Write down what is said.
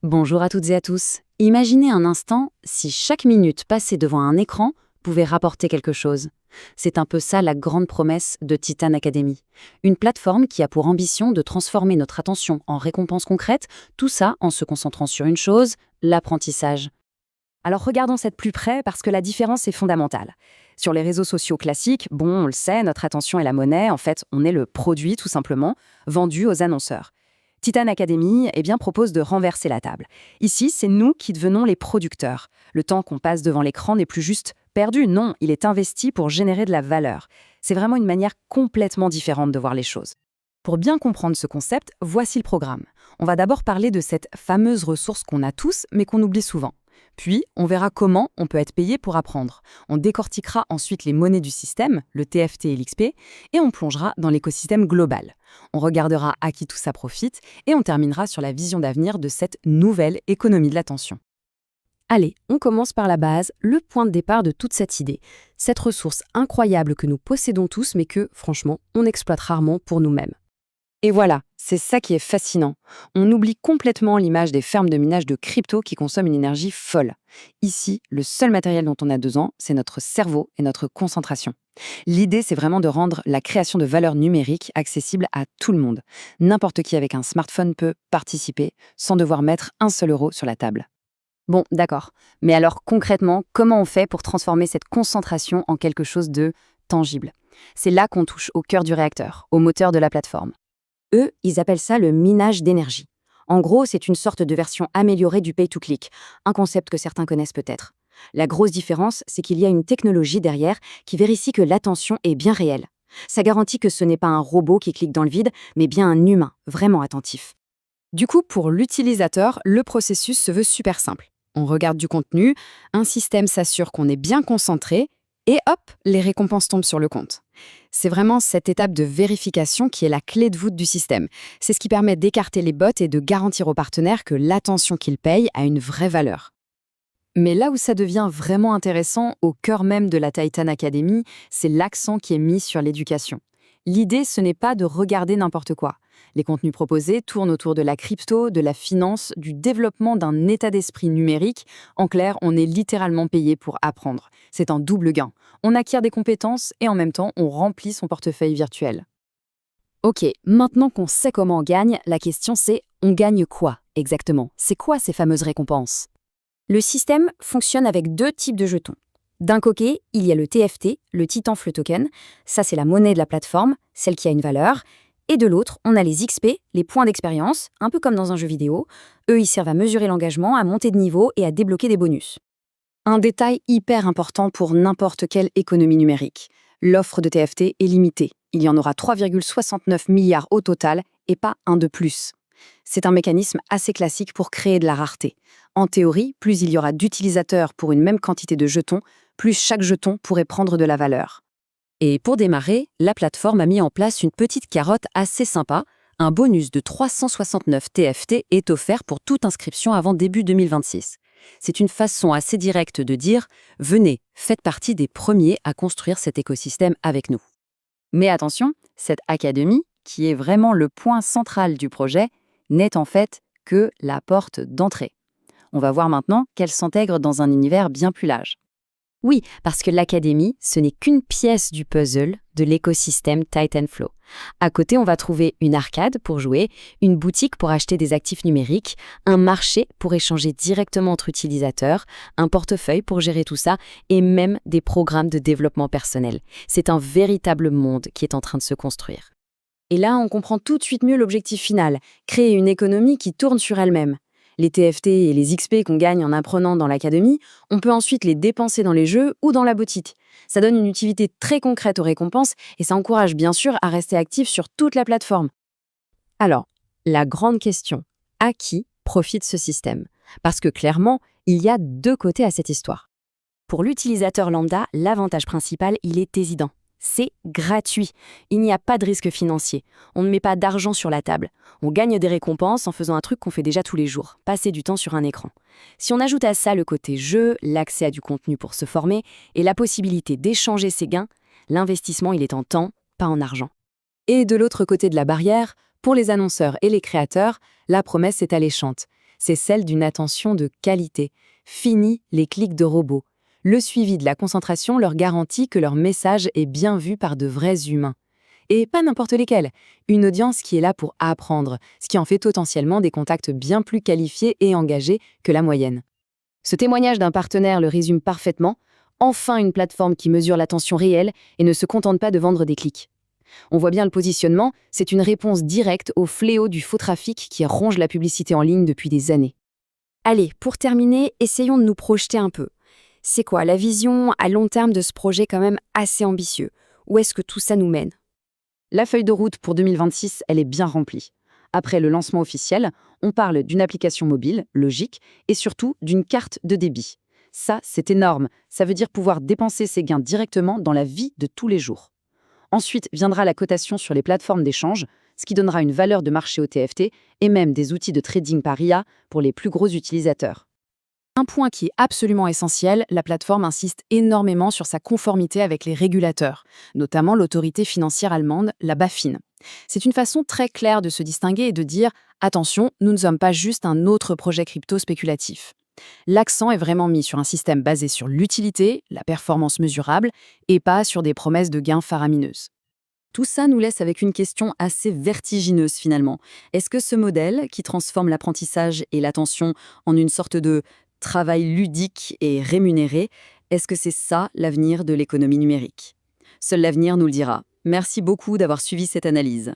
Bonjour à toutes et à tous. Imaginez un instant si chaque minute passée devant un écran pouvait rapporter quelque chose. C'est un peu ça la grande promesse de Titan Academy. Une plateforme qui a pour ambition de transformer notre attention en récompenses concrètes, tout ça en se concentrant sur une chose, l'apprentissage. Alors regardons ça de plus près parce que la différence est fondamentale. Sur les réseaux sociaux classiques, on le sait, notre attention est la monnaie, en fait, on est le produit tout simplement, vendu aux annonceurs. Titan Academy propose de renverser la table. Ici, c'est nous qui devenons les producteurs. Le temps qu'on passe devant l'écran n'est plus juste perdu, non, il est investi pour générer de la valeur. C'est vraiment une manière complètement différente de voir les choses. Pour bien comprendre ce concept, voici le programme. On va d'abord parler de cette fameuse ressource qu'on a tous, mais qu'on oublie souvent. Puis, on verra comment on peut être payé pour apprendre. On décortiquera ensuite les monnaies du système, le TFT et l'XP, et on plongera dans l'écosystème global. On regardera à qui tout ça profite, et on terminera sur la vision d'avenir de cette nouvelle économie de l'attention. Allez, on commence par la base, le point de départ de toute cette idée. Cette ressource incroyable que nous possédons tous, mais que, franchement, on exploite rarement pour nous-mêmes. Et voilà, c'est ça qui est fascinant. On oublie complètement l'image des fermes de minage de crypto qui consomment une énergie folle. Ici, le seul matériel dont on a besoin, c'est notre cerveau et notre concentration. L'idée, c'est vraiment de rendre la création de valeur numérique accessible à tout le monde. N'importe qui avec un smartphone peut participer sans devoir mettre un seul euro sur la table. Bon, d'accord. Mais alors concrètement, comment on fait pour transformer cette concentration en quelque chose de tangible? C'est là qu'on touche au cœur du réacteur, au moteur de la plateforme. Eux, ils appellent ça le minage d'énergie. En gros, c'est une sorte de version améliorée du pay-to-click, un concept que certains connaissent peut-être. La grosse différence, c'est qu'il y a une technologie derrière qui vérifie que l'attention est bien réelle. Ça garantit que ce n'est pas un robot qui clique dans le vide, mais bien un humain, vraiment attentif. Du coup, pour l'utilisateur, le processus se veut super simple. On regarde du contenu, un système s'assure qu'on est bien concentré, et hop, les récompenses tombent sur le compte. C'est vraiment cette étape de vérification qui est la clé de voûte du système. C'est ce qui permet d'écarter les bots et de garantir aux partenaires que l'attention qu'ils payent a une vraie valeur. Mais là où ça devient vraiment intéressant, au cœur même de la Titan Academy, c'est l'accent qui est mis sur l'éducation. L'idée, ce n'est pas de regarder n'importe quoi. Les contenus proposés tournent autour de la crypto, de la finance, du développement d'un état d'esprit numérique. En clair, on est littéralement payé pour apprendre. C'est un double gain. On acquiert des compétences et en même temps, on remplit son portefeuille virtuel. Ok, maintenant qu'on sait comment on gagne, la question c'est on gagne quoi exactement? C'est quoi ces fameuses récompenses? Le système fonctionne avec deux types de jetons. D'un côté, il y a le TFT, le Titan Flow Token. Ça, c'est la monnaie de la plateforme, celle qui a une valeur. Et de l'autre, on a les XP, les points d'expérience, un peu comme dans un jeu vidéo. Eux, ils servent à mesurer l'engagement, à monter de niveau et à débloquer des bonus. Un détail hyper important pour n'importe quelle économie numérique. L'offre de TFT est limitée. Il y en aura 3,69 milliards au total et pas un de plus. C'est un mécanisme assez classique pour créer de la rareté. En théorie, plus il y aura d'utilisateurs pour une même quantité de jetons, plus chaque jeton pourrait prendre de la valeur. Et pour démarrer, la plateforme a mis en place une petite carotte assez sympa. Un bonus de 369 TFT est offert pour toute inscription avant début 2026. C'est une façon assez directe de dire « Venez, faites partie des premiers à construire cet écosystème avec nous ». Mais attention, cette académie, qui est vraiment le point central du projet, n'est en fait que la porte d'entrée. On va voir maintenant qu'elle s'intègre dans un univers bien plus large. Oui, parce que l'académie, ce n'est qu'une pièce du puzzle de l'écosystème Titanflow. À côté, on va trouver une arcade pour jouer, une boutique pour acheter des actifs numériques, un marché pour échanger directement entre utilisateurs, un portefeuille pour gérer tout ça, et même des programmes de développement personnel. C'est un véritable monde qui est en train de se construire. Et là, on comprend tout de suite mieux l'objectif final, créer une économie qui tourne sur elle-même. Les TFT et les XP qu'on gagne en apprenant dans l'académie, on peut ensuite les dépenser dans les jeux ou dans la boutique. Ça donne une utilité très concrète aux récompenses et ça encourage bien sûr à rester actif sur toute la plateforme. Alors, la grande question, à qui profite ce système? Parce que clairement, il y a deux côtés à cette histoire. Pour l'utilisateur lambda, l'avantage principal, il est évident. C'est gratuit. Il n'y a pas de risque financier. On ne met pas d'argent sur la table. On gagne des récompenses en faisant un truc qu'on fait déjà tous les jours, passer du temps sur un écran. Si on ajoute à ça le côté jeu, l'accès à du contenu pour se former et la possibilité d'échanger ses gains, l'investissement il est en temps, pas en argent. Et de l'autre côté de la barrière, pour les annonceurs et les créateurs, la promesse est alléchante. c'est celle d'une attention de qualité. Fini les clics de robots. Le suivi de la concentration leur garantit que leur message est bien vu par de vrais humains. Et pas n'importe lesquels. Une audience qui est là pour apprendre, ce qui en fait potentiellement des contacts bien plus qualifiés et engagés que la moyenne. Ce témoignage d'un partenaire le résume parfaitement. Enfin une plateforme qui mesure l'attention réelle et ne se contente pas de vendre des clics. On voit bien le positionnement, c'est une réponse directe au fléau du faux trafic qui ronge la publicité en ligne depuis des années. Allez, pour terminer, essayons de nous projeter un peu. C'est quoi la vision à long terme de ce projet quand même assez ambitieux? Où est-ce que tout ça nous mène? La feuille de route pour 2026, elle est bien remplie. Après le lancement officiel, on parle d'une application mobile, logique, et surtout d'une carte de débit. Ça, c'est énorme. Ça veut dire pouvoir dépenser ses gains directement dans la vie de tous les jours. Ensuite viendra la cotation sur les plateformes d'échange, ce qui donnera une valeur de marché au TFT et même des outils de trading par IA pour les plus gros utilisateurs. Un point qui est absolument essentiel, la plateforme insiste énormément sur sa conformité avec les régulateurs, notamment l'autorité financière allemande, la BaFin. C'est une façon très claire de se distinguer et de dire « Attention, nous ne sommes pas juste un autre projet crypto spéculatif ». L'accent est vraiment mis sur un système basé sur l'utilité, la performance mesurable, et pas sur des promesses de gains faramineuses. Tout ça nous laisse avec une question assez vertigineuse finalement. Est-ce que ce modèle, qui transforme l'apprentissage et l'attention en une sorte de travail ludique et rémunéré, est-ce que c'est ça l'avenir de l'économie numérique? Seul l'avenir nous le dira. Merci beaucoup d'avoir suivi cette analyse.